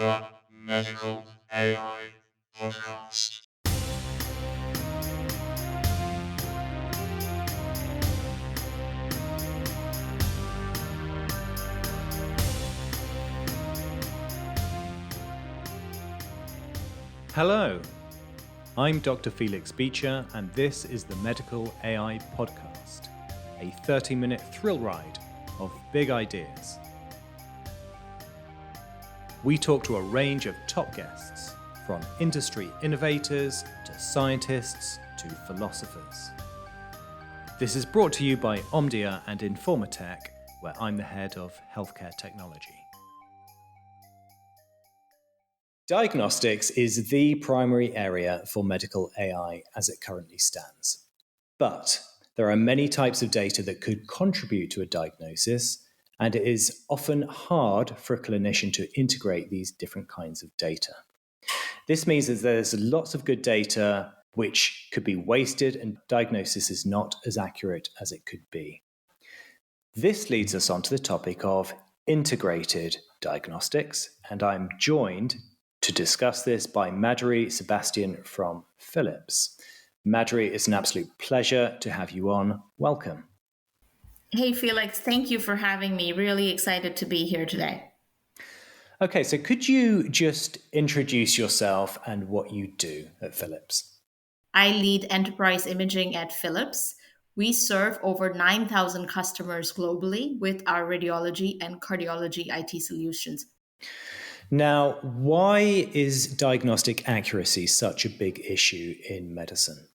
the Medical AI Podcast. Hello, I'm Dr. Felix Beacher, and this is the Medical AI Podcast, a 30-minute thrill ride of big ideas. We talk to a range of top guests, from industry innovators to scientists to philosophers. This is brought to you by Omdia and Informatech, where I'm the head of healthcare technology. Diagnostics is the primary area for medical AI as it currently stands. But there are many types of data that could contribute to a diagnosis, and it is often hard for a clinician to integrate these different kinds of data. This means that there's lots of good data which could be wasted, and diagnosis is not as accurate as it could be. This leads us on to the topic of integrated diagnostics, and I'm joined to discuss this by Madhuri Sebastian from Philips. Madhuri, it's an absolute pleasure to have you on. Welcome. Hey, Felix, thank you for having me. Really excited to be here today. Okay, so could you just introduce yourself and what you do at Philips? I lead enterprise imaging at Philips. We serve over 9,000 customers globally with our radiology and cardiology IT solutions. Now, why is diagnostic accuracy such a big issue in medicine?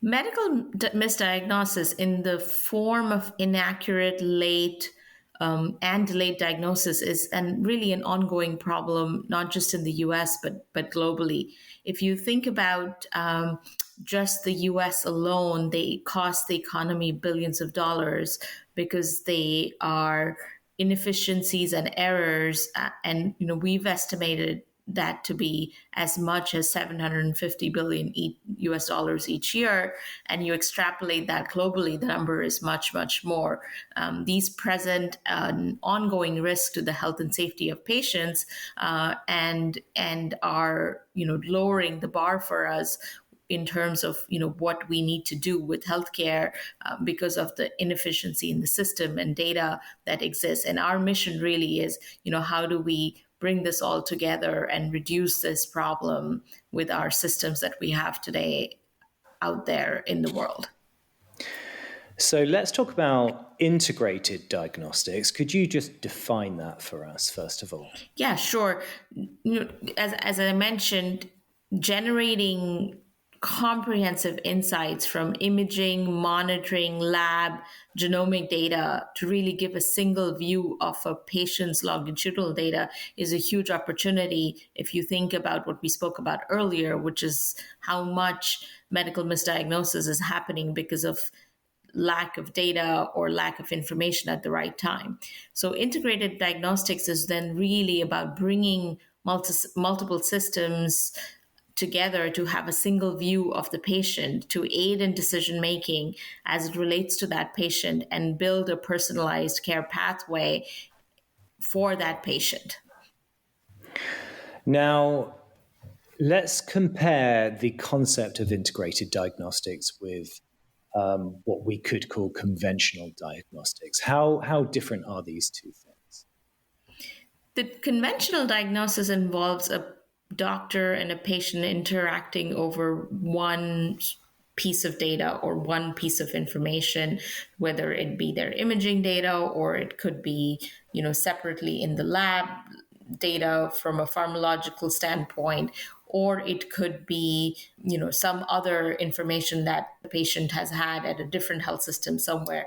Misdiagnosis in the form of inaccurate, late, and delayed diagnosis is really an ongoing problem, not just in the US, but globally. If you think about just the US alone, they cost the economy billions of dollars because they are inefficiencies and errors. And we've estimated that to be as much as 750 billion US dollars each year, and you extrapolate that globally, the number is much, much more. These present an ongoing risk to the health and safety of patients, and are lowering the bar for us in terms of what we need to do with healthcare because of the inefficiency in the system and data that exists. And our mission really is, how do we bring this all together and reduce this problem with our systems that we have today out there in the world. So let's talk about integrated diagnostics. Could you just define that for us, first of all? Yeah, sure. As I mentioned, generating comprehensive insights from imaging, monitoring, lab, genomic data to really give a single view of a patient's longitudinal data is a huge opportunity if you think about what we spoke about earlier, which is how much medical misdiagnosis is happening because of lack of data or lack of information at the right time. So integrated diagnostics is then really about bringing multiple systems together to have a single view of the patient to aid in decision making as it relates to that patient and build a personalized care pathway for that patient. Now, let's compare the concept of integrated diagnostics with what we could call conventional diagnostics. How different are these two things? The conventional diagnosis involves a doctor and a patient interacting over one piece of data or one piece of information, whether it be their imaging data or it could be, separately in the lab data from a pharmacological standpoint, or it could be, some other information that the patient has had at a different health system somewhere.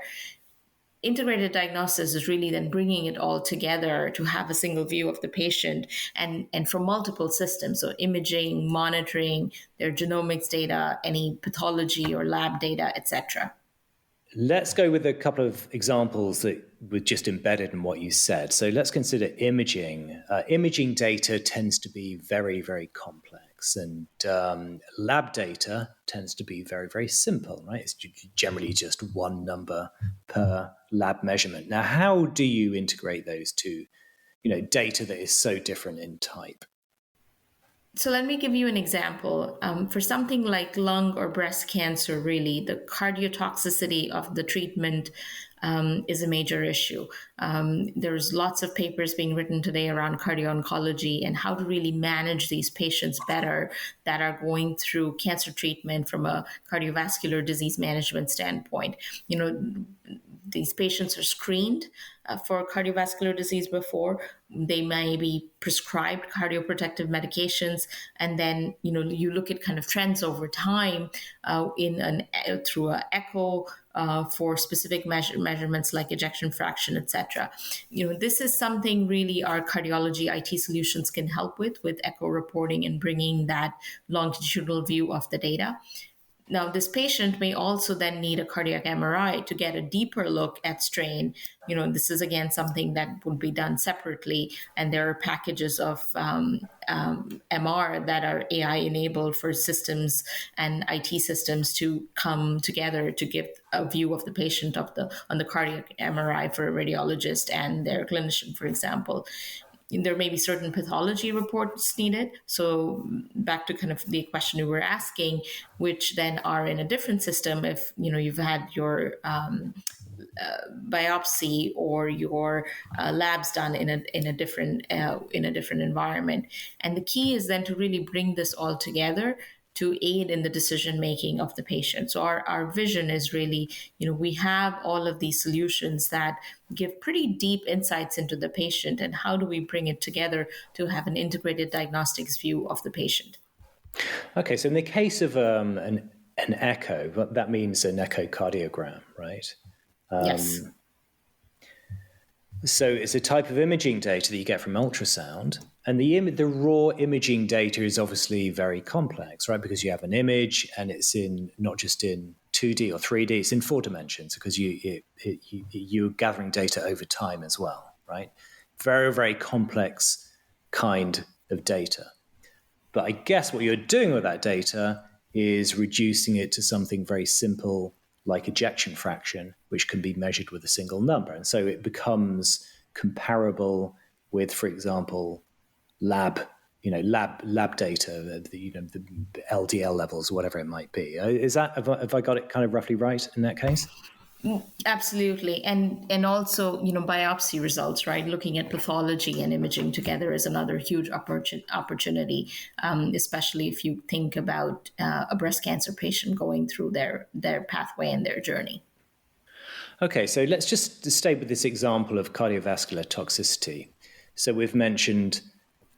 Integrated diagnosis is really then bringing it all together to have a single view of the patient and from multiple systems. So imaging, monitoring, their genomics data, any pathology or lab data, etc. Let's go with a couple of examples that were just embedded in what you said. So let's consider imaging. Imaging data tends to be very, very complex, and lab data tends to be very, very simple, right? It's generally just one number per lab measurement. Now, how do you integrate those two data that is so different in type? So let me give you an example. For something like lung or breast cancer, really, the cardiotoxicity of the treatment is a major issue. There's lots of papers being written today around cardio-oncology and how to really manage these patients better that are going through cancer treatment from a cardiovascular disease management standpoint. These patients are screened for cardiovascular disease before. They may be prescribed cardioprotective medications, and then you look at kind of trends over time through an echo for specific measurements like ejection fraction, etc. This is something really our cardiology IT solutions can help with echo reporting and bringing that longitudinal view of the data. Now, this patient may also then need a cardiac MRI to get a deeper look at strain. This is again something that would be done separately, and there are packages of MR that are AI enabled for systems and IT systems to come together to give a view of the patient on the cardiac MRI for a radiologist and their clinician, for example. There may be certain pathology reports needed. So back to kind of the question you were asking, which then are in a different system. If you've had your biopsy or your labs done in a different environment, and the key is then to really bring this all together to aid in the decision making of the patient. So our vision is really, we have all of these solutions that give pretty deep insights into the patient, and how do we bring it together to have an integrated diagnostics view of the patient? Okay, so in the case of an echo, that means an echocardiogram, right? Yes. So it's a type of imaging data that you get from ultrasound, and the raw imaging data is obviously very complex, right? Because you have an image, and it's not just in 2D or 3D; it's in 4 dimensions because you're gathering data over time as well, right? Very, very complex kind of data. But I guess what you're doing with that data is reducing it to something very simple like ejection fraction, which can be measured with a single number. And so it becomes comparable with, for example, lab data, the LDL levels, whatever it might be. Have I got it kind of roughly right in that case? Absolutely. And also, biopsy results, right? Looking at pathology and imaging together is another huge opportunity, especially if you think about a breast cancer patient going through their pathway and their journey. Okay, so let's just stay with this example of cardiovascular toxicity. So we've mentioned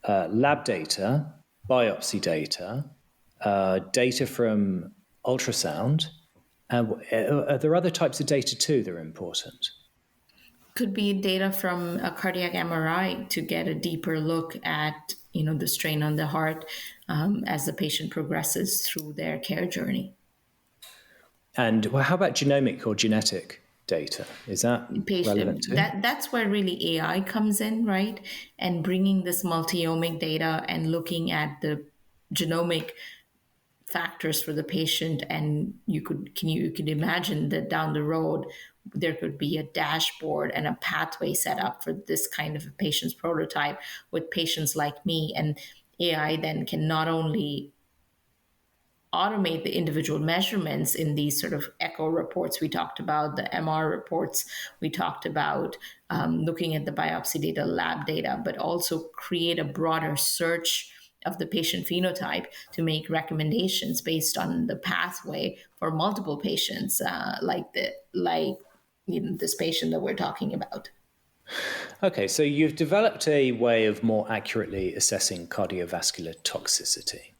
lab data, biopsy data, data from ultrasound. Are there other types of data too that are important? Could be data from a cardiac MRI to get a deeper look at the strain on the heart as the patient progresses through their care journey. And how about genomic or genetic data? Is that relevant too? That's where really AI comes in, right? And bringing this multi-omic data and looking at the genomic factors for the patient, and you could imagine that down the road there could be a dashboard and a pathway set up for this kind of a patient's prototype with patients like me, and AI then can not only automate the individual measurements in these sort of echo reports we talked about, the MR reports we talked about, looking at the biopsy data, lab data, but also create a broader search of the patient phenotype to make recommendations based on the pathway for multiple patients, like this patient that we're talking about. Okay, so you've developed a way of more accurately assessing cardiovascular toxicity.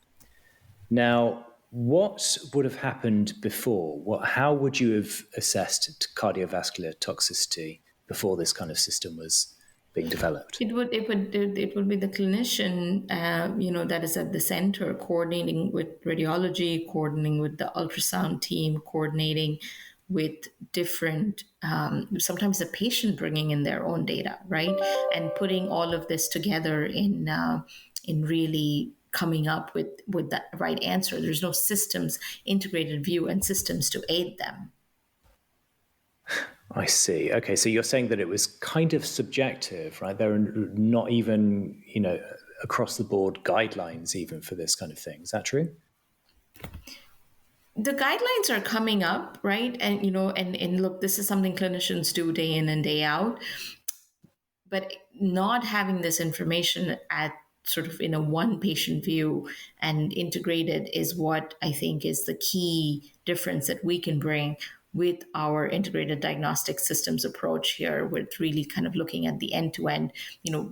Now, what would have happened before? How would you have assessed cardiovascular toxicity before this kind of system was being developed? It would be the clinician, that is at the center, coordinating with radiology, coordinating with the ultrasound team, coordinating with different, sometimes the patient bringing in their own data, right, and putting all of this together in really coming up with that right answer. There's no systems integrated view and systems to aid them. I see. Okay, so you're saying that it was kind of subjective, right? There are not even, across the board guidelines even for this kind of thing. Is that true? The guidelines are coming up, right? And and look, this is something clinicians do day in and day out, but not having this information at sort of in a one patient view and integrated is what I think is the key difference that we can bring with our integrated diagnostic systems approach here, with really kind of looking at the end to end.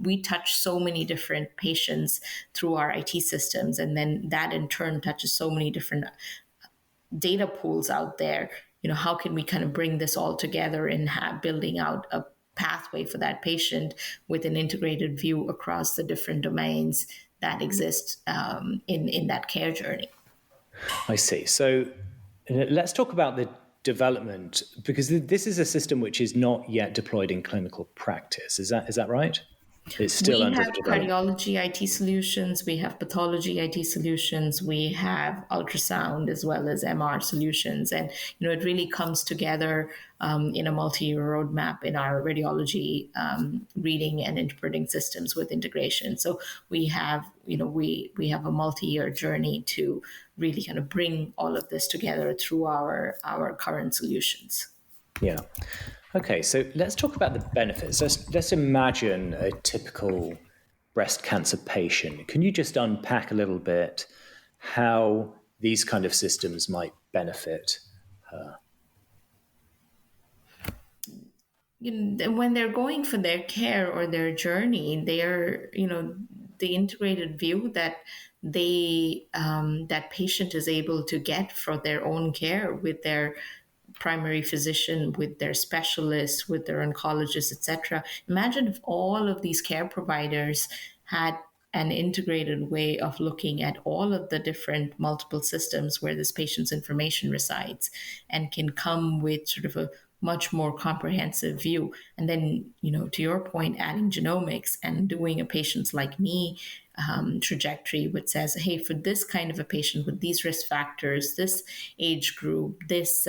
We touch so many different patients through our IT systems, and then that in turn touches so many different data pools out there. How can we kind of bring this all together and building out a pathway for that patient with an integrated view across the different domains that exist in that care journey. I see. So let's talk about the development, because this is a system which is not yet deployed in clinical practice. Is that right? It's still We under have development. cardiology IT solutions, we have pathology IT solutions, we have ultrasound as well as MR solutions. And, it really comes together in a multi-year roadmap in our radiology reading and interpreting systems with integration. So we have, we have a multi-year journey to really kind of bring all of this together through our current solutions. Yeah. Okay, so let's talk about the benefits. Let's imagine a typical breast cancer patient. Can you just unpack a little bit how these kind of systems might benefit her? When they're going for their care or their journey, they're, the integrated view that that patient is able to get for their own care with their primary physician, with their specialists, with their oncologists, etc. Imagine if all of these care providers had an integrated way of looking at all of the different multiple systems where this patient's information resides, and can come with sort of a much more comprehensive view. And then, to your point, adding genomics and doing a patients like me trajectory, which says, hey, for this kind of a patient with these risk factors, this age group, this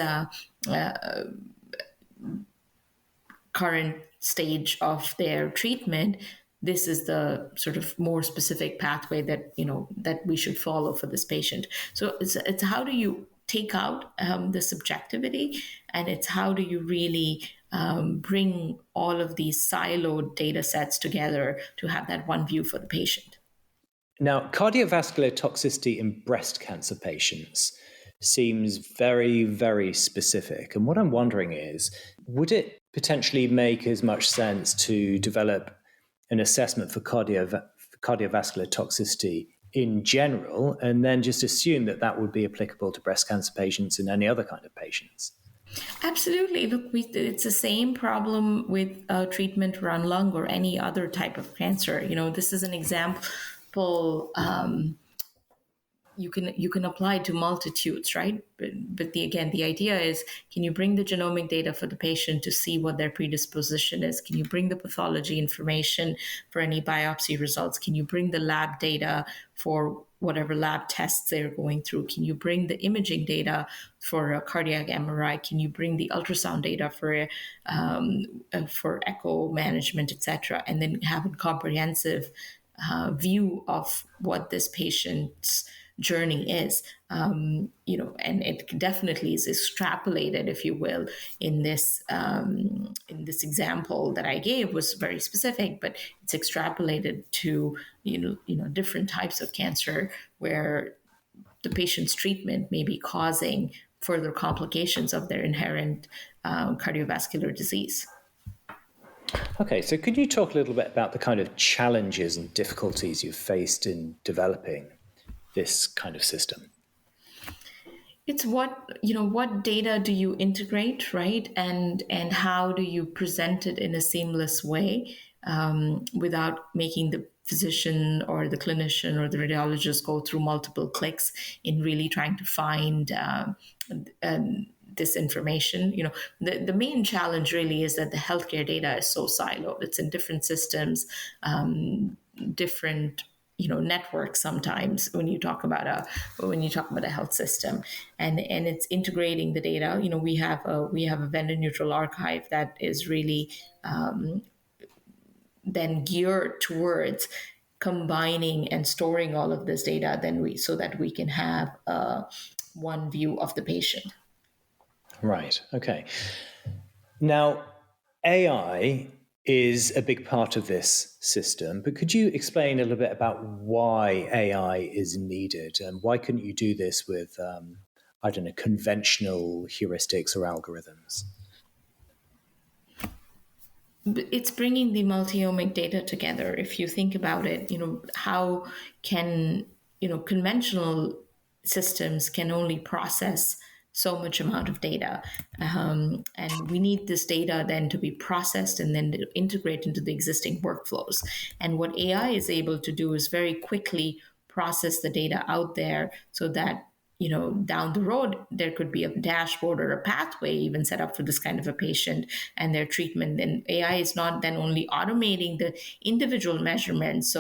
current stage of their treatment, this is the sort of more specific pathway that that we should follow for this patient. So it's how do you take out the subjectivity, and it's how do you really bring all of these siloed data sets together to have that one view for the patient. Now, cardiovascular toxicity in breast cancer patients seems very, very specific. And what I'm wondering is, would it potentially make as much sense to develop an assessment for cardiovascular toxicity in general, and then just assume that would be applicable to breast cancer patients and any other kind of patients? Absolutely. Look, it's the same problem with treatment around lung or any other type of cancer. This is an example you can apply to multitudes, right? But the idea is, can you bring the genomic data for the patient to see what their predisposition is? Can you bring the pathology information for any biopsy results? Can you bring the lab data for whatever lab tests they're going through? Can you bring the imaging data for a cardiac MRI? Can you bring the ultrasound data for echo management, etc.? And then have a comprehensive view of what this patient's journey is, and it definitely is extrapolated, if you will, in this example that I gave was very specific, but it's extrapolated to different types of cancer where the patient's treatment may be causing further complications of their inherent cardiovascular disease. Okay, so could you talk a little bit about the kind of challenges and difficulties you've faced in developing this kind of system? It's what data do you integrate, right? And how do you present it in a seamless way without making the physician or the clinician or the radiologist go through multiple clicks in really trying to find this information. The main challenge really is that the healthcare data is so siloed. It's in different systems, different network sometimes when you talk about a health system, and it's integrating the data. We have a vendor neutral archive that is really then geared towards combining and storing all of this data so that we can have one view of the patient. Right. Okay. Now, AI is a big part of this system, but could you explain a little bit about why AI is needed, and why couldn't you do this with, conventional heuristics or algorithms? It's bringing the multi-omic data together. If you think about it, how can, conventional systems can only process so much amount of data. And we need this data then to be processed and then to integrate into the existing workflows. And what AI is able to do is very quickly process the data out there so that down the road, there could be a dashboard or a pathway even set up for this kind of a patient and their treatment. And AI is not then only automating the individual measurements,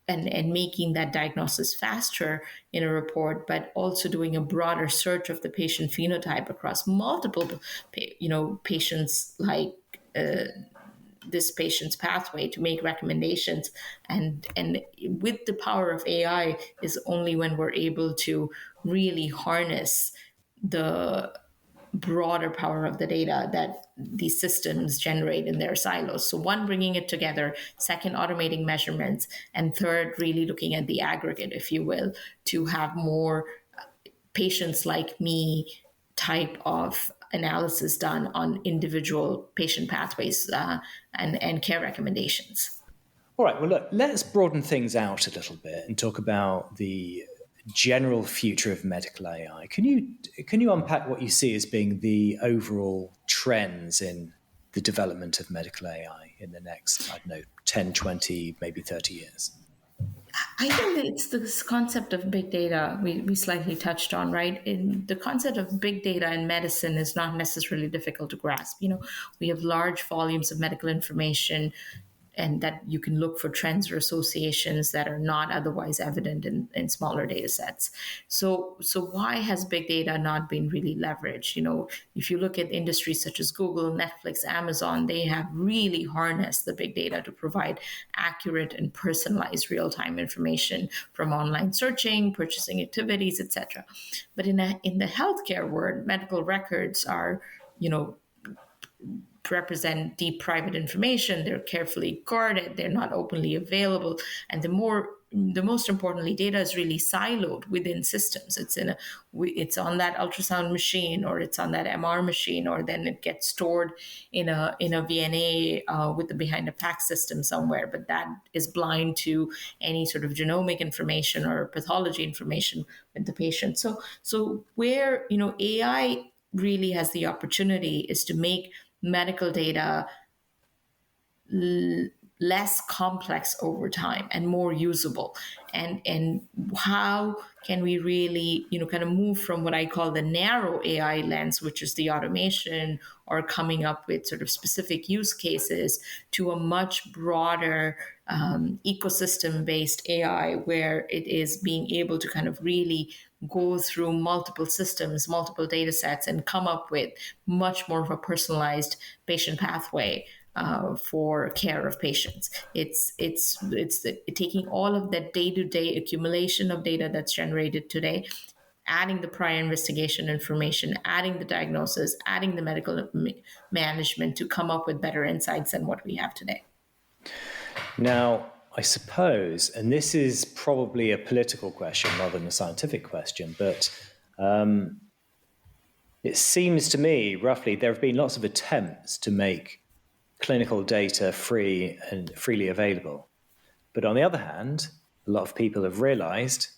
and making that diagnosis faster in a report, but also doing a broader search of the patient phenotype across multiple, patients, like this patient's pathway, to make recommendations. And with the power of AI is only when we're able to really harness the broader power of the data that these systems generate in their silos. So one, bringing it together; second, automating measurements; and third, really looking at the aggregate, if you will, to have more patients like me type of analysis done on individual patient pathways and care recommendations. All right, well, look, let's broaden things out a little bit and talk about the general future of medical AI. Can you unpack what you see as being the overall trends in the development of medical AI in the next, 10, 20, maybe 30 years? I think that it's this concept of big data we slightly touched on, right? In the concept of big data in medicine is not necessarily difficult to grasp. We have large volumes of medical information, and that you can look for trends or associations that are not otherwise evident in smaller data sets. So why has big data not been really leveraged? If you look at industries such as Google, Netflix, Amazon, they have really harnessed the big data to provide accurate and personalized real-time information from online searching, purchasing activities, etc. But in the healthcare world, medical records are, represent deep private information. They're carefully guarded. They're not openly available. And the most importantly, data is really siloed within systems. It's on that ultrasound machine, or it's on that MR machine, or then it gets stored in a VNA behind a PACS system somewhere. But that is blind to any sort of genomic information or pathology information with the patient. So where AI really has the opportunity is to make medical data less complex over time and more usable. And how can we really kind of move from what I call the narrow AI lens, which is the automation or coming up with sort of specific use cases, to a much broader ecosystem based AI, where it is being able to kind of really go through multiple systems, multiple data sets, and come up with much more of a personalized patient pathway for care of patients. It's taking all of that day-to-day accumulation of data that's generated today, adding the prior investigation information, adding the diagnosis, adding the medical management to come up with better insights than what we have today. Now, I suppose, and this is probably a political question rather than a scientific question, but it seems to me, roughly, there have been lots of attempts to make clinical data free and freely available. But on the other hand, a lot of people have realized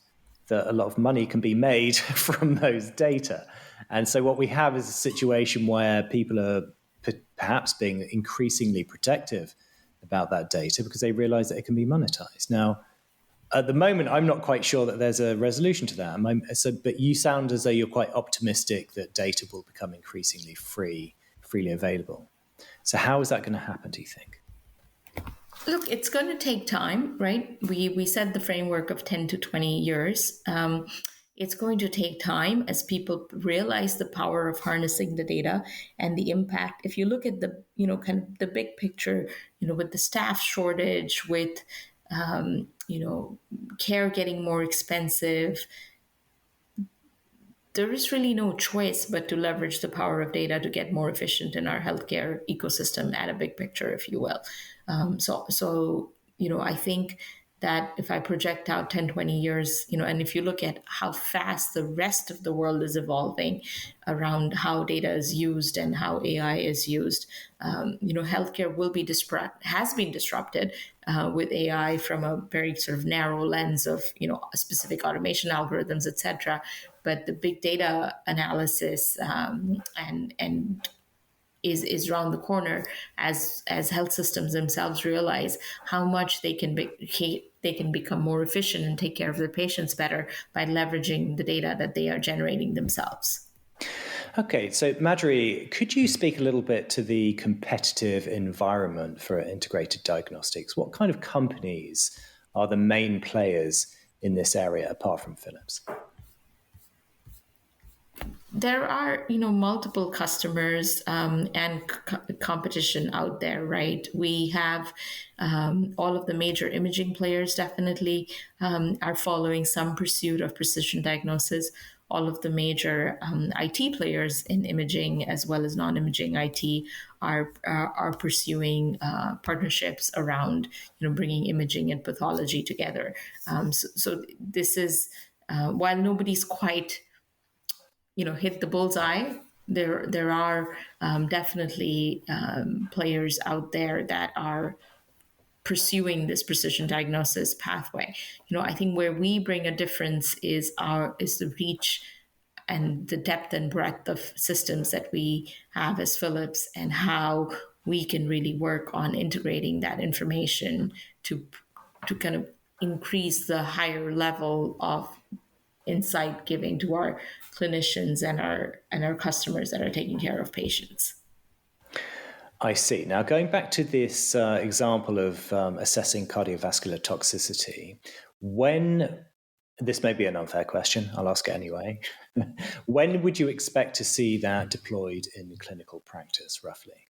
that a lot of money can be made from those data. And so what we have is a situation where people are perhaps being increasingly protective about that data because they realize that it can be monetized. Now, at the moment, I'm not quite sure that there's a resolution to that. But you sound as though you're quite optimistic that data will become increasingly freely available. So how is that going to happen, do you think? Look, it's going to take time, right? We set the framework of 10 to 20 years. It's going to take time as people realize the power of harnessing the data and the impact. If you look at the, kind of the big picture, with the staff shortage, with, care getting more expensive, there is really no choice but to leverage the power of data to get more efficient in our healthcare ecosystem at a big picture, if you will. I think that if I project out 10, 20 years, and if you look at how fast the rest of the world is evolving around how data is used and how AI is used, healthcare has been disrupted with AI from a very sort of narrow lens of, specific automation algorithms, et cetera. But the big data analysis and is around the corner as health systems themselves realize how much they can become more efficient and take care of their patients better by leveraging the data that they are generating themselves. Okay, so Madhuri, could you speak a little bit to the competitive environment for integrated diagnostics? What kind of companies are the main players in this area apart from Philips? There are, multiple customers and competition out there, right? We have all of the major imaging players definitely are following some pursuit of precision diagnosis. All of the major IT players in imaging as well as non-imaging IT are pursuing partnerships around, bringing imaging and pathology together. So this is while nobody's quite hit the bullseye. There are definitely players out there that are pursuing this precision diagnosis pathway. I think where we bring a difference is the reach and the depth and breadth of systems that we have as Philips, and how we can really work on integrating that information to kind of increase the higher level of insight giving to our clinicians and our customers that are taking care of patients. I see. Now, going back to this example of assessing cardiovascular toxicity, this may be an unfair question, I'll ask it anyway. When would you expect to see that deployed in clinical practice, roughly?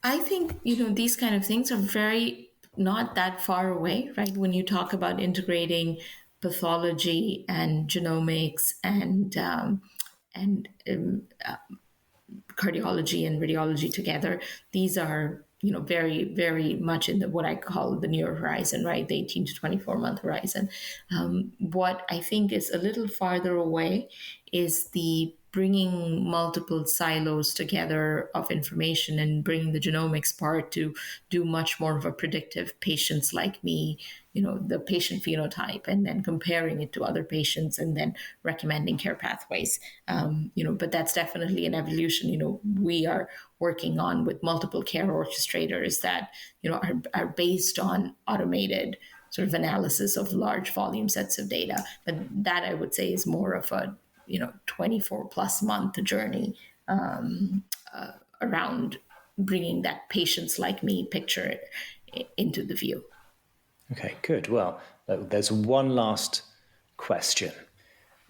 I think, these kind of things are very not that far away, right? When you talk about integrating pathology and genomics and cardiology and radiology together, these are very, very much in what I call the near horizon, right? The 18 to 24 month horizon. What I think is a little farther away is the bringing multiple silos together of information and bringing the genomics part to do much more of a predictive patients like me, the patient phenotype, and then comparing it to other patients and then recommending care pathways. But that's definitely an evolution, we are working on with multiple care orchestrators that, are based on automated sort of analysis of large volume sets of data. But that I would say is more of a 24 plus month journey around bringing that patients like me picture into the view. Okay, good. Well, there's one last question,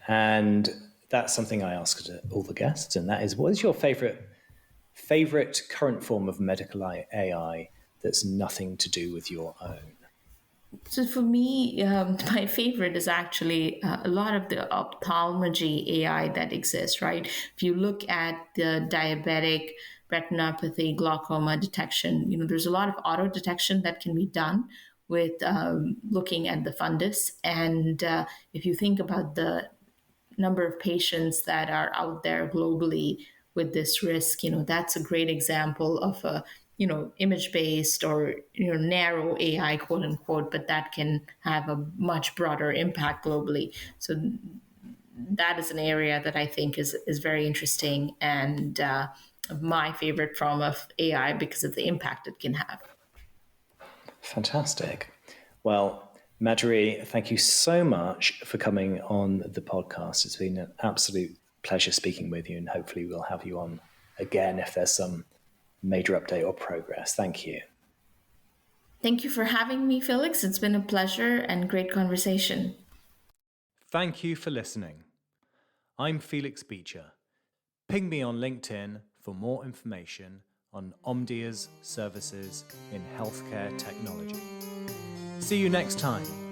and that's something I ask to all the guests, and that is, what is your favorite current form of medical AI that's nothing to do with your own? So for me, my favorite is actually a lot of the ophthalmology AI that exists, right? If you look at the diabetic retinopathy, glaucoma detection, there's a lot of auto detection that can be done with looking at the fundus. And if you think about the number of patients that are out there globally with this risk, that's a great example of a image-based or narrow AI, quote unquote, but that can have a much broader impact globally. So that is an area that I think is very interesting and my favorite form of AI because of the impact it can have. Fantastic. Well, Madhuri, thank you so much for coming on the podcast. It's been an absolute pleasure speaking with you, and hopefully we'll have you on again if there's some major update or progress. Thank you. Thank you for having me, Felix. It's been a pleasure and great conversation. Thank you for listening. I'm Felix Beacher. Ping me on LinkedIn for more information on Omdia's services in healthcare technology. See you next time.